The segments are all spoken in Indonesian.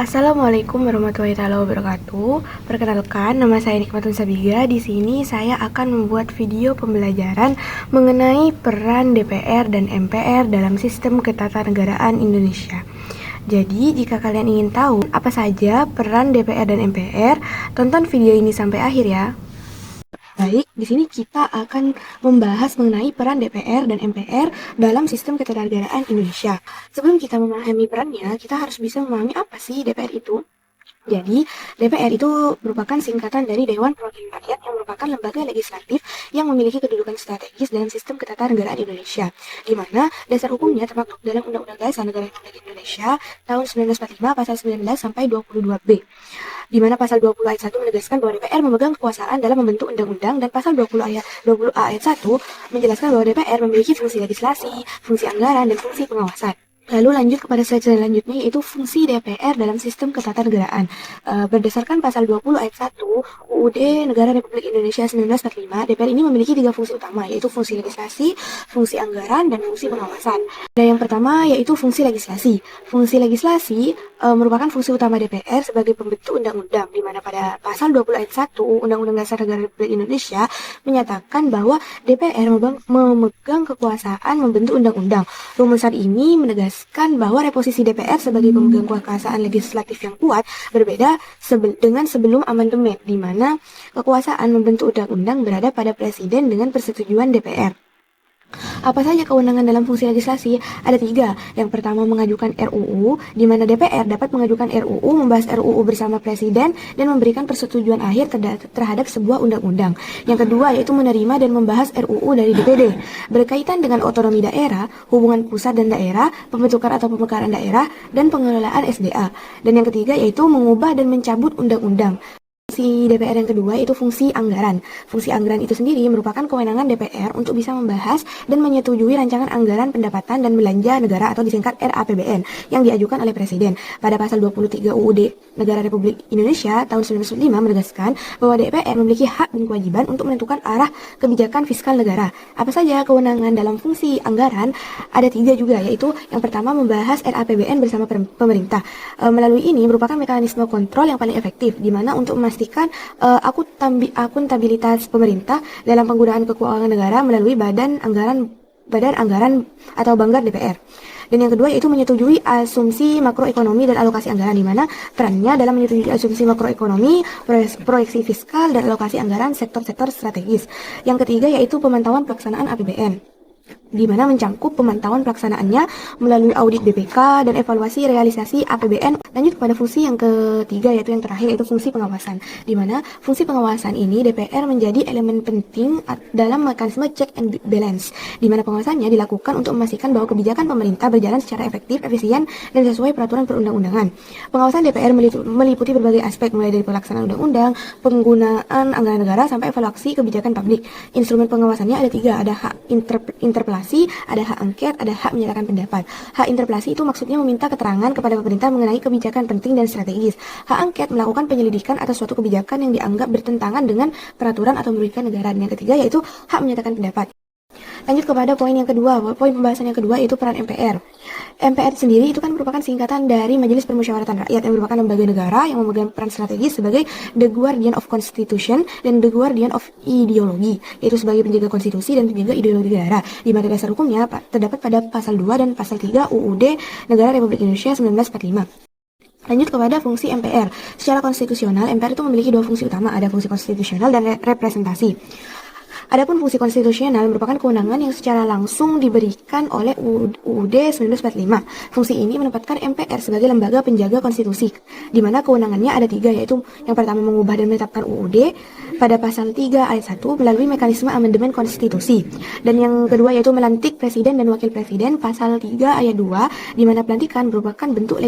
Assalamualaikum warahmatullahi wabarakatuh. Perkenalkan, nama saya Nikmatun Sabiga. Di sini saya akan membuat video pembelajaran mengenai peran DPR dan MPR dalam sistem ketatanegaraan Indonesia. Jadi, jika kalian ingin tahu apa saja peran DPR dan MPR, tonton video ini sampai akhir ya. Baik, di sini kita akan membahas mengenai peran DPR dan MPR dalam sistem ketatanegaraan Indonesia. Sebelum kita memahami perannya, kita harus bisa memahami apa sih DPR itu. Jadi, DPR itu merupakan singkatan dari Dewan Perwakilan Rakyat yang merupakan lembaga legislatif yang memiliki kedudukan strategis dalam sistem ketatanegaraan Indonesia, di mana dasar hukumnya termaktub dalam Undang-Undang Dasar Negara Republik Indonesia tahun 1945 pasal 19 sampai 22B, di mana pasal 20 ayat 1 menegaskan bahwa DPR memegang kekuasaan dalam membentuk undang-undang, dan pasal 20 ayat 1 menjelaskan bahwa DPR memiliki fungsi legislasi, fungsi anggaran, dan fungsi pengawasan. Lalu lanjut kepada slide selanjutnya, yaitu fungsi DPR dalam sistem ketatanegaraan. Berdasarkan pasal 20 ayat 1 UUD Negara Republik Indonesia 1945, DPR ini memiliki 3 fungsi utama, yaitu fungsi legislasi, fungsi anggaran, dan fungsi pengawasan. Dan yang pertama yaitu fungsi legislasi. Fungsi legislasi merupakan fungsi utama DPR sebagai pembentuk undang-undang, di mana pada pasal 20 ayat 1 Undang-Undang Dasar Negara Republik Indonesia menyatakan bahwa DPR memegang kekuasaan membentuk undang-undang. Rumusan ini menegaskan bahwa reposisi DPR sebagai pemegang kekuasaan legislatif yang kuat berbeda dengan sebelum amandemen, di mana kekuasaan membentuk undang-undang berada pada Presiden dengan persetujuan DPR. Apa saja kewenangan dalam fungsi legislasi? Ada 3. Yang pertama, mengajukan RUU, di mana DPR dapat mengajukan RUU, membahas RUU bersama Presiden, dan memberikan persetujuan akhir terhadap sebuah undang-undang. Yang kedua, yaitu menerima dan membahas RUU dari DPD. Berkaitan dengan otonomi daerah, hubungan pusat dan daerah, pembentukan atau pemekaran daerah, dan pengelolaan SDA. Dan yang ketiga, yaitu mengubah dan mencabut undang-undang. Fungsi DPR yang kedua yaitu fungsi anggaran. Fungsi anggaran itu sendiri merupakan kewenangan DPR untuk bisa membahas dan menyetujui rancangan anggaran pendapatan dan belanja negara atau disingkat RAPBN yang diajukan oleh Presiden. Pada pasal 23 UUD Negara Republik Indonesia tahun 1995 menegaskan bahwa DPR memiliki hak dan kewajiban untuk menentukan arah kebijakan fiskal negara. Apa saja kewenangan dalam fungsi anggaran? Ada 3 juga, yaitu yang pertama membahas RAPBN bersama pemerintah. Melalui ini merupakan mekanisme kontrol yang paling efektif, di mana untuk memastikan akuntabilitas pemerintah dalam penggunaan keuangan negara melalui badan anggaran atau Banggar DPR. Dan yang kedua yaitu menyetujui asumsi makroekonomi dan alokasi anggaran, di mana perannya dalam menyetujui asumsi makroekonomi, proyeksi fiskal, dan alokasi anggaran sektor-sektor strategis. Yang ketiga yaitu pemantauan pelaksanaan APBN, di mana mencangkup pemantauan pelaksanaannya melalui audit BPK dan evaluasi realisasi APBN. Lanjut kepada fungsi yang ketiga, yaitu yang terakhir, yaitu fungsi pengawasan, di mana fungsi pengawasan ini DPR menjadi elemen penting dalam mekanisme check and balance, di mana pengawasannya dilakukan untuk memastikan bahwa kebijakan pemerintah berjalan secara efektif, efisien, dan sesuai peraturan perundang-undangan. Pengawasan DPR meliputi berbagai aspek, mulai dari pelaksanaan undang-undang, penggunaan anggaran negara, sampai evaluasi kebijakan publik. Instrumen pengawasannya ada 3, ada hak interpelasi, ada hak angket, ada hak menyatakan pendapat. Hak interpelasi itu maksudnya meminta keterangan kepada pemerintah mengenai kebijakan penting dan strategis. Hak angket melakukan penyelidikan atas suatu kebijakan yang dianggap bertentangan dengan peraturan atau merugikan negara. Dan yang ketiga yaitu hak menyatakan pendapat. Lanjut kepada poin yang kedua, poin pembahasan yang kedua yaitu peran MPR. MPR sendiri itu kan merupakan singkatan dari Majelis Permusyawaratan Rakyat, yang merupakan lembaga negara yang memegang peran strategis sebagai the guardian of constitution dan the guardian of ideology, yaitu sebagai penjaga konstitusi dan penjaga ideologi negara, di mana dasar hukumnya terdapat pada pasal 2 dan pasal 3 UUD Negara Republik Indonesia 1945. Lanjut kepada fungsi MPR. Secara konstitusional, MPR itu memiliki 2 fungsi utama, ada fungsi konstitusional dan representasi. Adapun fungsi konstitusional merupakan kewenangan yang secara langsung diberikan oleh UUD 1945. Fungsi ini menempatkan MPR sebagai lembaga penjaga konstitusi, di mana kewenangannya ada 3, yaitu yang pertama mengubah dan menetapkan UUD pada pasal 3 ayat 1 melalui mekanisme amandemen konstitusi. Dan yang kedua yaitu melantik presiden dan wakil presiden, pasal 3 ayat 2, di mana pelantikan merupakan bentuk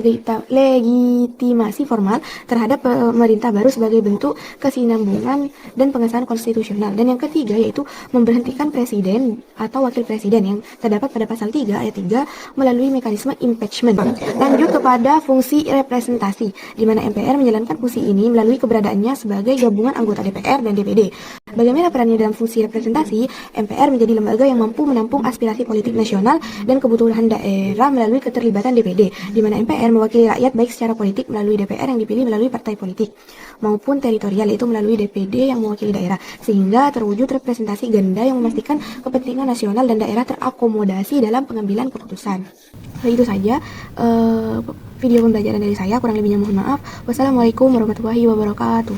legitimasi formal terhadap pemerintah baru sebagai bentuk kesinambungan dan pengesahan konstitusional. Dan yang ketiga yaitu memberhentikan presiden atau wakil presiden yang terdapat pada pasal 3 ayat 3 melalui mekanisme impeachment. Lanjut kepada fungsi representasi, di mana MPR menjalankan fungsi ini melalui keberadaannya sebagai gabungan anggota DPR dan DPD. Bagaimana perannya dalam fungsi representasi? MPR menjadi lembaga yang mampu menampung aspirasi politik nasional dan kebutuhan daerah melalui keterlibatan DPD, di mana MPR mewakili rakyat baik secara politik melalui DPR yang dipilih melalui partai politik, maupun teritorial, yaitu melalui DPD yang mewakili daerah, sehingga terwujud representasi ganda yang memastikan kepentingan nasional dan daerah terakomodasi dalam pengambilan keputusan. Itu saja video pembelajaran dari saya, kurang lebihnya mohon maaf. Wassalamualaikum warahmatullahi wabarakatuh.